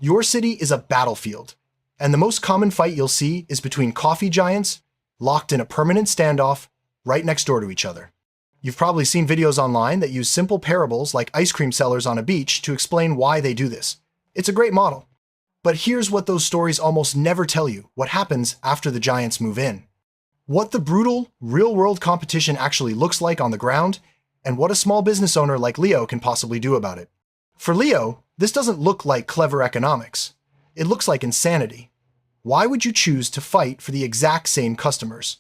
Your city is a battlefield, and the most common fight you'll see is between coffee giants locked in a permanent standoff right next door to each other. You've probably seen videos online that use simple parables like ice cream sellers on a beach to explain why they do this. It's a great model. But here's what those stories almost never tell you: what happens after the giants move in. What the brutal, real-world competition actually looks like on the ground, and what a small business owner like Leo can possibly do about it. For Leo, this doesn't look like clever economics. It looks like insanity. Why would you choose to fight for the exact same customers?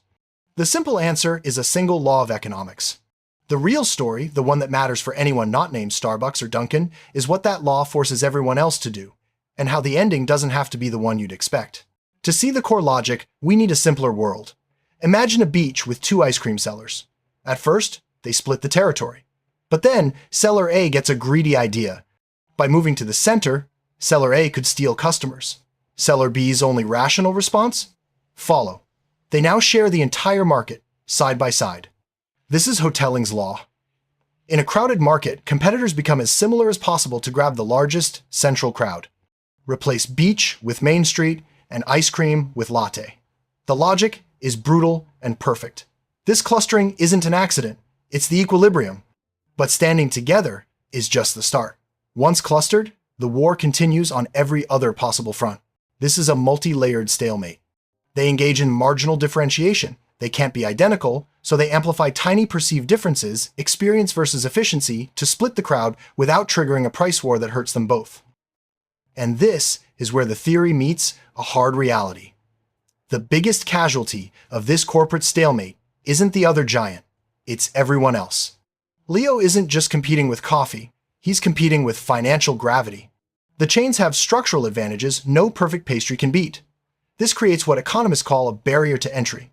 The simple answer is a single law of economics. The real story, the one that matters for anyone not named Starbucks or Dunkin, is what that law forces everyone else to do, and how the ending doesn't have to be the one you'd expect. To see the core logic, we need a simpler world. Imagine a beach with two ice cream sellers. At first, they split the territory. But then, Seller A gets a greedy idea. By moving to the center, Seller A could steal customers. Seller B's only rational response? Follow. They now share the entire market, side by side. This is Hotelling's law. In a crowded market, competitors become as similar as possible to grab the largest, central crowd. Replace beach with Main Street and ice cream with latte. The logic is brutal and perfect. This clustering isn't an accident, it's the equilibrium. But standing together is just the start. Once clustered, the war continues on every other possible front. This is a multi-layered stalemate. They engage in marginal differentiation. They can't be identical, so they amplify tiny perceived differences, experience versus efficiency, to split the crowd without triggering a price war that hurts them both. And this is where the theory meets a hard reality. The biggest casualty of this corporate stalemate isn't the other giant, it's everyone else. Leo isn't just competing with coffee, he's competing with financial gravity. The chains have structural advantages no perfect pastry can beat. This creates what economists call a barrier to entry.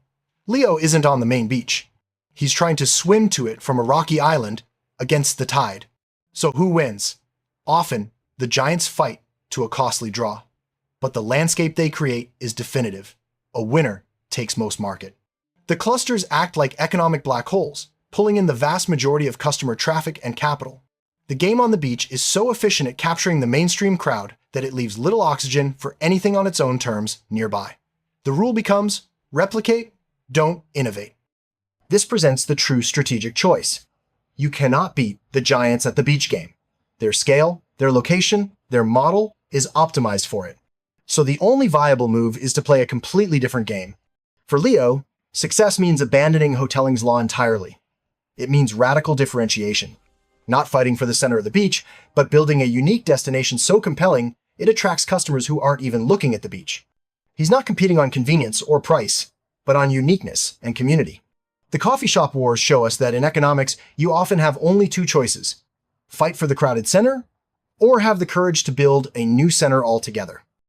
Leo isn't on the main beach. He's trying to swim to it from a rocky island against the tide. So who wins? Often, the giants fight to a costly draw. But the landscape they create is definitive. A winner takes most market. The clusters act like economic black holes, pulling in the vast majority of customer traffic and capital. The game on the beach is so efficient at capturing the mainstream crowd that it leaves little oxygen for anything on its own terms nearby. The rule becomes replicate, don't innovate. This presents the true strategic choice. You cannot beat the giants at the beach game. Their scale, their location, their model is optimized for it. So the only viable move is to play a completely different game. For Leo, success means abandoning Hotelling's law entirely. It means radical differentiation. Not fighting for the center of the beach, but building a unique destination so compelling it attracts customers who aren't even looking at the beach. He's not competing on convenience or price, but on uniqueness and community. The coffee shop wars show us that in economics, you often have only two choices: fight for the crowded center, or have the courage to build a new center altogether.